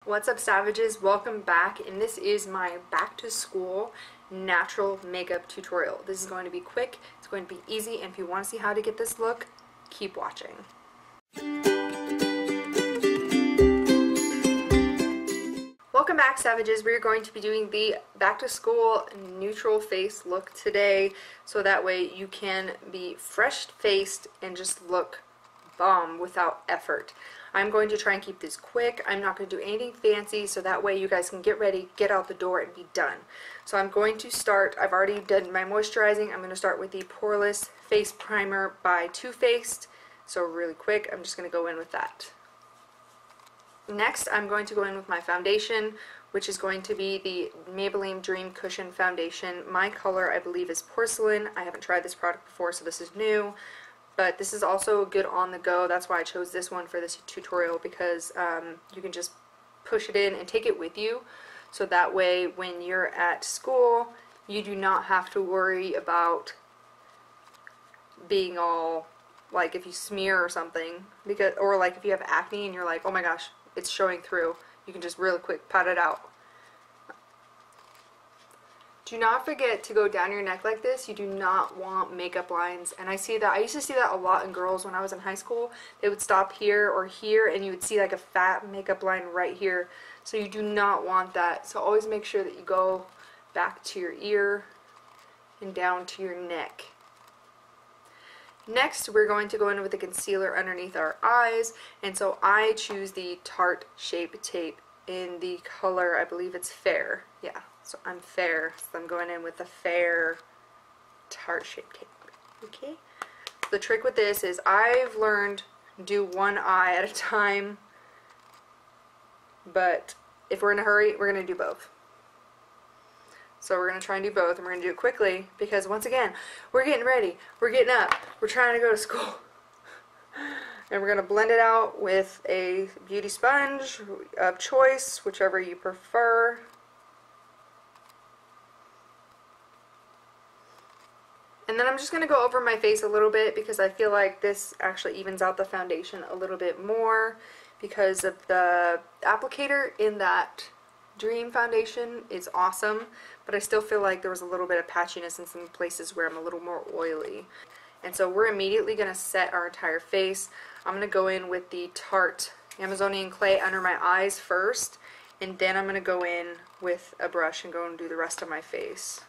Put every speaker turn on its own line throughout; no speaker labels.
What's up, savages? Welcome back, and this is my back to school natural makeup tutorial. This is going to be quick, it's going to be easy, and if you want to see how to get this look, keep watching. Welcome back, savages. We're going to be doing the back to school neutral face look today, so that way you can be fresh faced and just look bomb without effort. I'm going to try and keep this quick. I'm not going to do anything fancy, so that way you guys can get ready, get out the door, and be done. So I'm going to start, I've already done my moisturizing. I'm going to start with the Poreless Face Primer by Too Faced. So really quick, I'm just going to go in with that. Next, I'm going to go in with my foundation, which is going to be the Maybelline Dream Cushion Foundation. My color, I believe, is Porcelain. I haven't tried this product before, so this is new. But this is also good on the go. That's why I chose this one for this tutorial, because you can just push it in and take it with you. So that way when you're at school, you do not have to worry about being all, like if you smear or something, because, or like if you have acne and you're like, oh my gosh, it's showing through, you can just really quick pat it out. Do not forget to go down your neck like this. You do not want makeup lines. And I see that, I used to see that a lot in girls when I was in high school. They would stop here or here and you would see like a fat makeup line right here. So you do not want that. So always make sure that you go back to your ear and down to your neck. Next, we're going to go in with the concealer underneath our eyes. And so I choose the Tarte Shape Tape in the color, I believe it's Fair. Yeah. So I'm fair, so I'm going in with the Fair Tarte Shape Tape. Okay? The trick with this is I've learned do one eye at a time, but if we're in a hurry, we're going to do both. So we're going to try and do both, and we're going to do it quickly, because once again, we're getting ready, we're getting up, we're trying to go to school. And we're going to blend it out with a beauty sponge of choice, whichever you prefer. And then I'm just going to go over my face a little bit, because I feel like this actually evens out the foundation a little bit more, because of the applicator in that Dream foundation is awesome, but I still feel like there was a little bit of patchiness in some places where I'm a little more oily. And so we're immediately going to set our entire face. I'm going to go in with the Tarte Amazonian Clay under my eyes first, and then I'm going to go in with a brush and go and do the rest of my face.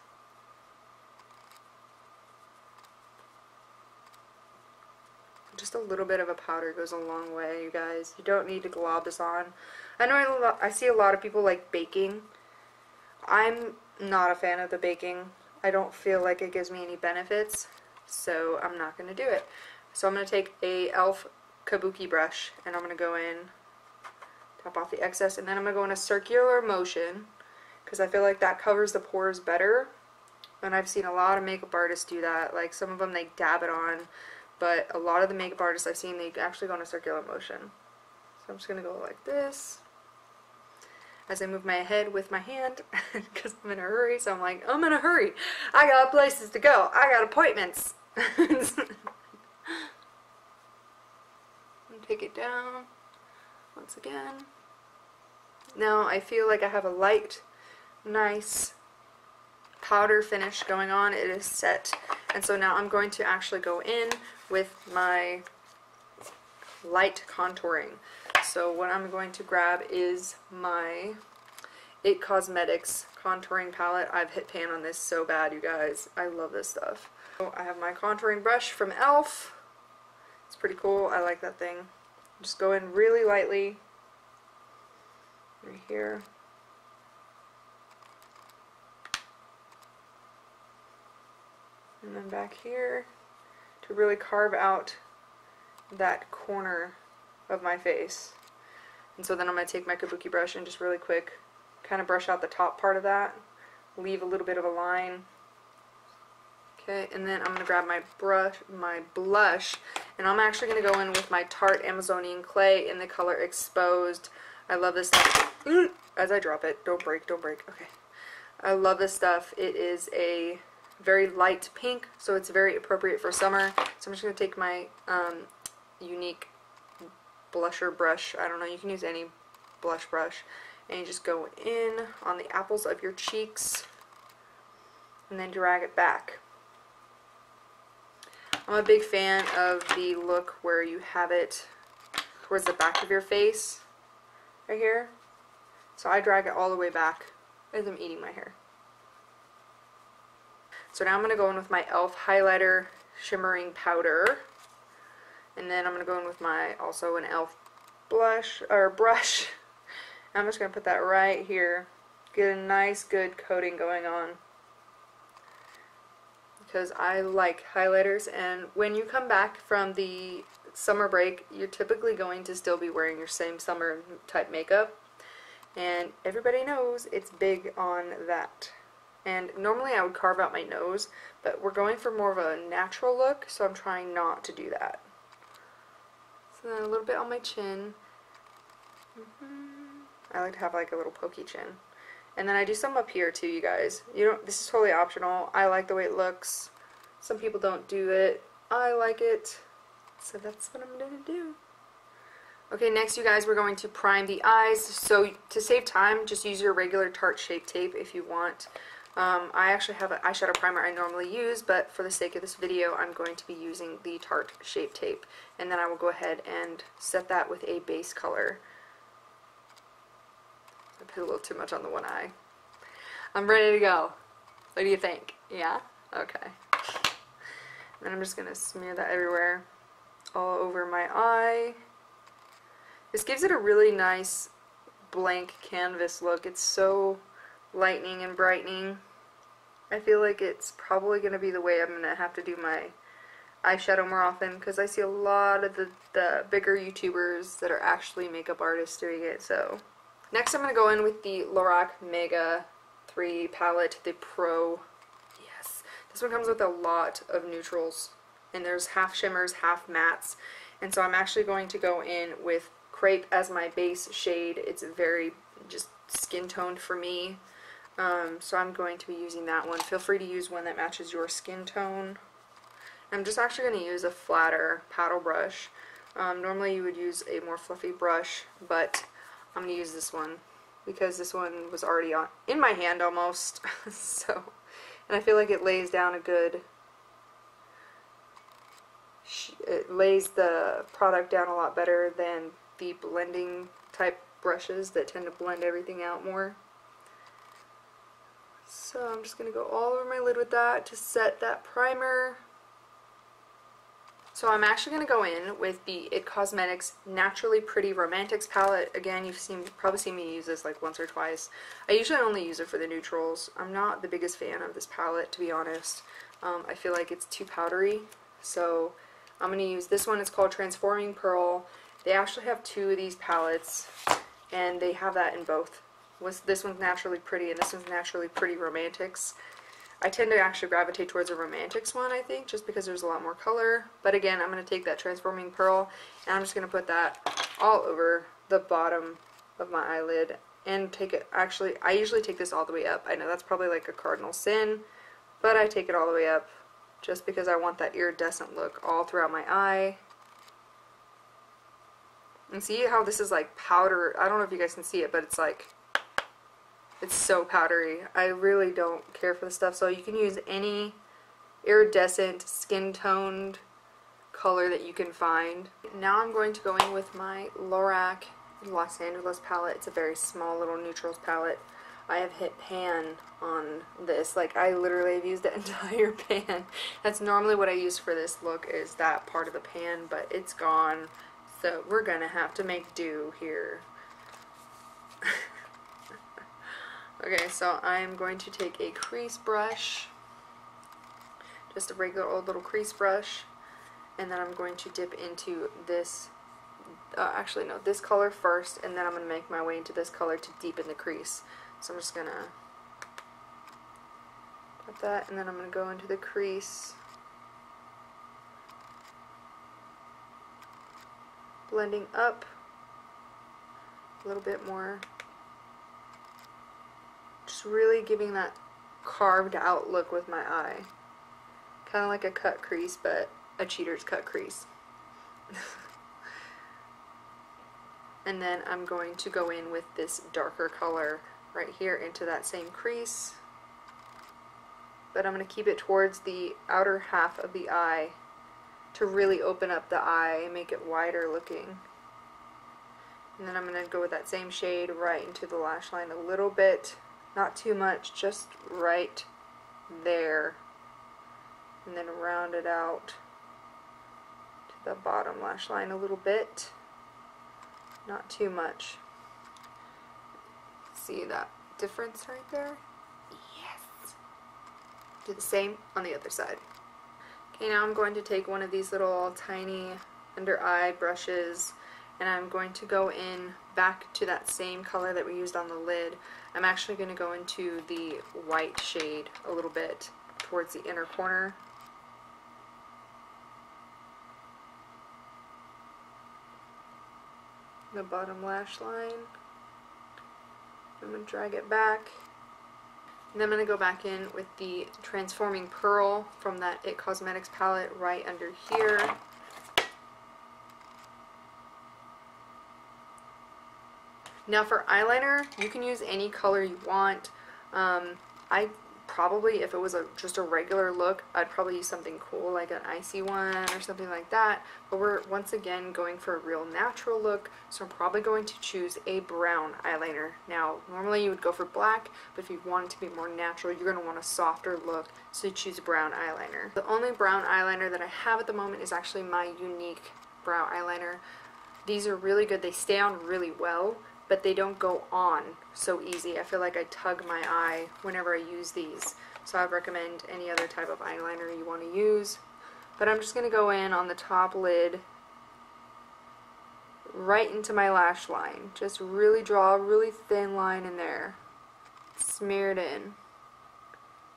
Just a little bit of a powder goes a long way, you guys. You don't need to glob this on. I know I see a lot of people like baking. I'm not a fan of the baking. I don't feel like it gives me any benefits, so I'm not going to do it. So I'm going to take a e.l.f. Kabuki brush, and I'm going to go in, tap off the excess, and then I'm going to go in a circular motion, because I feel like that covers the pores better. And I've seen a lot of makeup artists do that. Like some of them, they dab it on. But a lot of the makeup artists I've seen, they actually go in a circular motion. So I'm just going to go like this as I move my head with my hand, because I'm in a hurry. So I'm like, I'm in a hurry. I got places to go. I got appointments. Take it down once again. Now I feel like I have a light, nice powder finish going on. It is set. And so now I'm going to actually go in with my light contouring. So what I'm going to grab is my IT Cosmetics contouring palette. I've hit pan on this so bad, you guys. I love this stuff. So I have my contouring brush from e.l.f. It's pretty cool. I like that thing. Just go in really lightly right here. And then back here to really carve out that corner of my face. And so then I'm going to take my Kabuki brush and just really quick kind of brush out the top part of that. Leave a little bit of a line. Okay, and then I'm going to grab my blush, and I'm actually going to go in with my Tarte Amazonian Clay in the color Exposed. I love this stuff. As I drop it, don't break, don't break. Okay. I love this stuff. It is a very light pink, so it's very appropriate for summer. So I'm just going to take my Younique blusher brush. I don't know, you can use any blush brush, and you just go in on the apples of your cheeks and then drag it back. I'm a big fan of the look where you have it towards the back of your face, right here. So I drag it all the way back as I'm eating my hair. So now I'm going to go in with my e.l.f. highlighter shimmering powder, and then I'm going to go in with my also an e.l.f. brush. I'm just going to put that right here, get a nice good coating going on, because I like highlighters. And when you come back from the summer break, you're typically going to still be wearing your same summer type makeup, and everybody knows it's big on that. And normally I would carve out my nose, but we're going for more of a natural look, so I'm trying not to do that. So then a little bit on my chin. I like to have like a little pokey chin. And then I do some up here too, you guys. This is totally optional. I like the way it looks. Some people don't do it. I like it. So that's what I'm going to do. Okay, next you guys, we're going to prime the eyes. So to save time, just use your regular Tarte Shape Tape if you want. I actually have an eyeshadow primer I normally use, but for the sake of this video, I'm going to be using the Tarte Shape Tape. And then I will go ahead and set that with a base color. I put a little too much on the one eye. I'm ready to go. What do you think? Yeah? Okay. And then I'm just going to smear that everywhere, all over my eye. This gives it a really nice blank canvas look. It's so lightening and brightening. I feel like it's probably going to be the way I'm going to have to do my eyeshadow more often, because I see a lot of the bigger YouTubers that are actually makeup artists doing it. So next I'm going to go in with the Lorac Mega 3 palette, the Pro. Yes, this one comes with a lot of neutrals, and there's half shimmers, half mattes, and so I'm actually going to go in with Crepe as my base shade. It's very just skin toned for me, so I'm going to be using that one. Feel free to use one that matches your skin tone. I'm just actually going to use a flatter paddle brush. Normally you would use a more fluffy brush, but I'm going to use this one because this one was already in my hand almost. So, and I feel like it lays down a good, it lays the product down a lot better than the blending type brushes that tend to blend everything out more. So I'm just going to go all over my lid with that to set that primer. So I'm actually going to go in with the IT Cosmetics Naturally Pretty Romantics palette. Again, you've probably seen me use this like once or twice. I usually only use it for the neutrals. I'm not the biggest fan of this palette, to be honest. I feel like it's too powdery. So I'm going to use this one. It's called Transforming Pearl. They actually have two of these palettes, and they have that in both. This one's Naturally Pretty, and this one's Naturally Pretty Romantics. I tend to actually gravitate towards a Romantics one, I think, just because there's a lot more color. But again, I'm going to take that Transforming Pearl, and I'm just going to put that all over the bottom of my eyelid, and take it, actually, I usually take this all the way up. I know that's probably like a cardinal sin, but I take it all the way up just because I want that iridescent look all throughout my eye. And see how this is like powder? I don't know if you guys can see it, but it's like, it's so powdery. I really don't care for this stuff. So you can use any iridescent, skin-toned color that you can find. Now I'm going to go in with my Lorac Los Angeles palette. It's a very small little neutrals palette. I have hit pan on this. Like, I literally have used the entire pan. That's normally what I use for this look, is that part of the pan, but it's gone. So we're gonna have to make do here. Okay, so I'm going to take a crease brush, just a regular old little crease brush, and then I'm going to dip into this, actually no, this color first, and then I'm going to make my way into this color to deepen the crease. So I'm just going to put that, and then I'm going to go into the crease, blending up a little bit more. Just really giving that carved out look with my eye. Kind of like a cut crease, but a cheater's cut crease. And then I'm going to go in with this darker color right here into that same crease. But I'm going to keep it towards the outer half of the eye to really open up the eye and make it wider looking. And then I'm going to go with that same shade right into the lash line a little bit. Not too much, just right there. And then round it out to the bottom lash line a little bit. Not too much. See that difference right there? Yes! Do the same on the other side. Okay, now I'm going to take one of these little tiny under eye brushes and I'm going to go in back to that same color that we used on the lid. I'm actually going to go into the white shade a little bit towards the inner corner. The bottom lash line. I'm going to drag it back. And then I'm going to go back in with the Transforming Pearl from that IT Cosmetics palette right under here. Now for eyeliner, you can use any color you want. I probably, if it was just a regular look, I'd probably use something cool like an icy one or something like that. But we're once again going for a real natural look, so I'm probably going to choose a brown eyeliner. Now, normally you would go for black, but if you want it to be more natural, you're going to want a softer look, so you choose brown eyeliner. The only brown eyeliner that I have at the moment is actually my Younique brow eyeliner. These are really good. They stay on really well, but they don't go on so easy. I feel like I tug my eye whenever I use these. So I'd recommend any other type of eyeliner you want to use. But I'm just going to go in on the top lid right into my lash line. Just really draw a really thin line in there. Smear it in.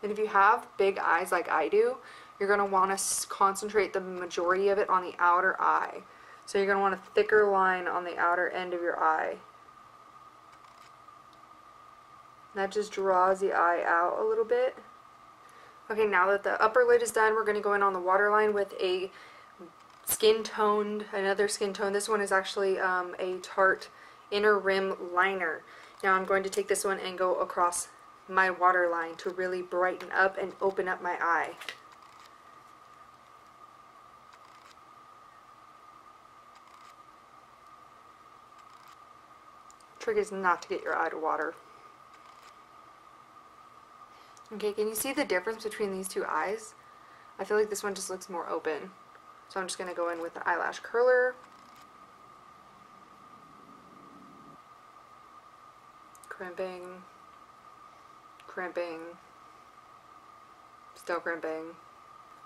And if you have big eyes like I do, you're going to want to concentrate the majority of it on the outer eye. So you're going to want a thicker line on the outer end of your eye. That just draws the eye out a little bit. Okay, now that the upper lid is done, we're going to go in on the waterline with a another skin tone. This one is actually a Tarte Inner Rim Liner. Now I'm going to take this one and go across my waterline to really brighten up and open up my eye. Trick is not to get your eye to water. Okay, can you see the difference between these two eyes? I feel like this one just looks more open. So I'm just going to go in with an eyelash curler. Crimping. Crimping. Still crimping.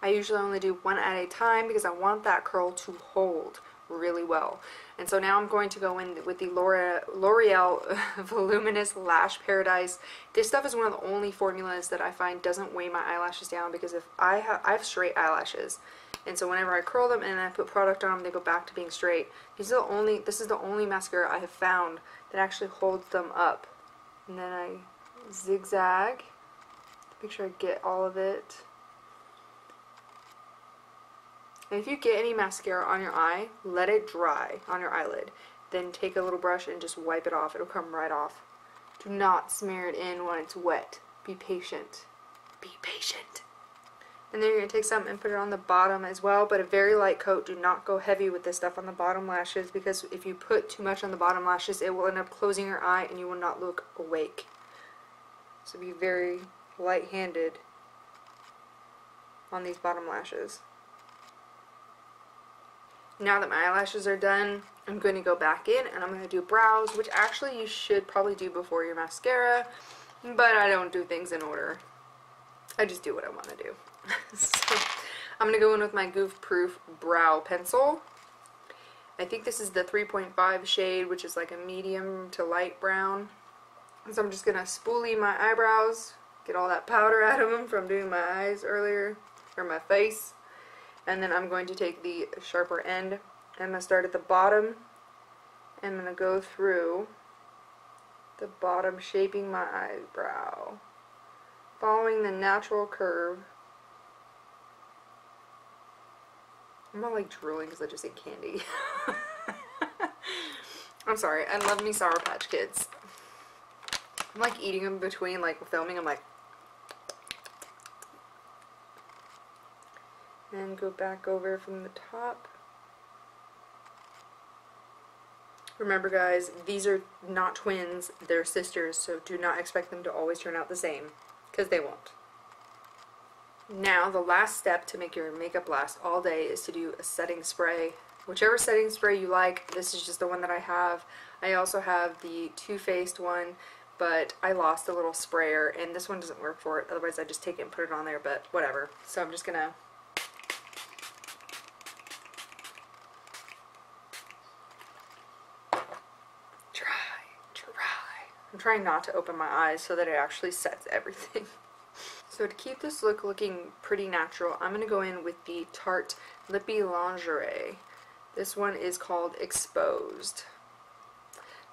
I usually only do one at a time because I want that curl to hold really well. And so now I'm going to go in with the Loreal Voluminous Lash Paradise. This stuff is one of the only formulas that I find doesn't weigh my eyelashes down, because if I have straight eyelashes, and so whenever I curl them and I put product on them, they go back to being straight. This is the only mascara I have found that actually holds them up. And then I zigzag to make sure I get all of it. And if you get any mascara on your eye, let it dry on your eyelid. Then take a little brush and just wipe it off. It'll come right off. Do not smear it in when it's wet. Be patient. Be patient. And then you're going to take some and put it on the bottom as well, but a very light coat. Do not go heavy with this stuff on the bottom lashes, because if you put too much on the bottom lashes, it will end up closing your eye and you will not look awake. So be very light-handed on these bottom lashes. Now that my eyelashes are done, I'm going to go back in and I'm going to do brows, which actually you should probably do before your mascara, but I don't do things in order. I just do what I want to do. So I'm going to go in with my Goof Proof Brow Pencil. I think this is the 3.5 shade, which is like a medium to light brown. So I'm just going to spoolie my eyebrows, get all that powder out of them from doing my eyes earlier, or my face. And then I'm going to take the sharper end. I'm going to start at the bottom. I'm going to go through the bottom, shaping my eyebrow, following the natural curve. I'm not like drooling because I just ate candy. I'm sorry, I love me Sour Patch Kids. I'm like eating them between like filming. I'm like, and go back over from the top. Remember guys, these are not twins, they're sisters, so do not expect them to always turn out the same, because they won't. Now the last step to make your makeup last all day is to do a setting spray. Whichever setting spray you like, this is just the one that I have. I also have the Too Faced one, but I lost a little sprayer and this one doesn't work for it, otherwise I just take it and put it on there, but whatever. So I'm just gonna I'm trying not to open my eyes so that it actually sets everything. So to keep this look looking pretty natural, I'm going to go in with the Tarte Lip Lingerie. This one is called Exposed.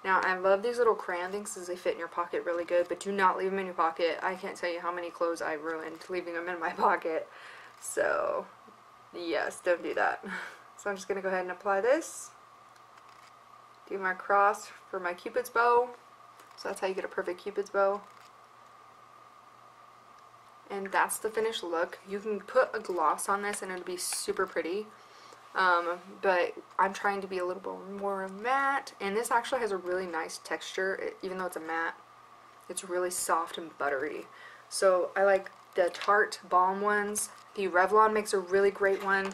Now I love these little crayon things because they fit in your pocket really good, but do not leave them in your pocket. I can't tell you how many clothes I ruined leaving them in my pocket. So yes, don't do that. So I'm just going to go ahead and apply this. Do my cross for my Cupid's bow. So that's how you get a perfect Cupid's bow. And that's the finished look. You can put a gloss on this and it'll be super pretty. But I'm trying to be a little bit more matte. And this actually has a really nice texture, even though it's a matte. It's really soft and buttery. So I like the Tarte Balm ones. The Revlon makes a really great one,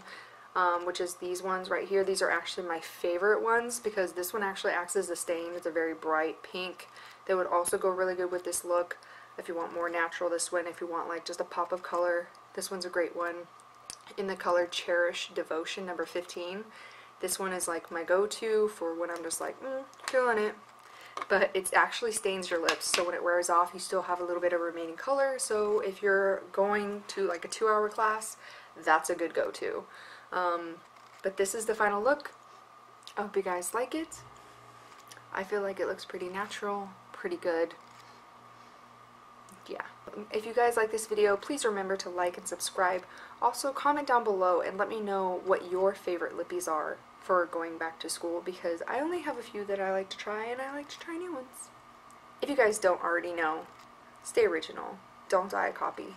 which is these ones right here. These are actually my favorite ones because this one actually acts as a stain. It's a very bright pink. They would also go really good with this look if you want more natural. This one, if you want like just a pop of color, this one's a great one. In the color Cherish Devotion number 15. This one is like my go-to for when I'm just like, feeling it. But it actually stains your lips, so when it wears off, you still have a little bit of remaining color. So if you're going to like a 2-hour class, that's a good go-to. But this is the final look. I hope you guys like it. I feel like it looks pretty natural, pretty good. Yeah. If you guys like this video, please remember to like and subscribe. Also, comment down below and let me know what your favorite lippies are for going back to school, because I only have a few that I like to try and I like to try new ones. If you guys don't already know, stay original. Don't die a copy.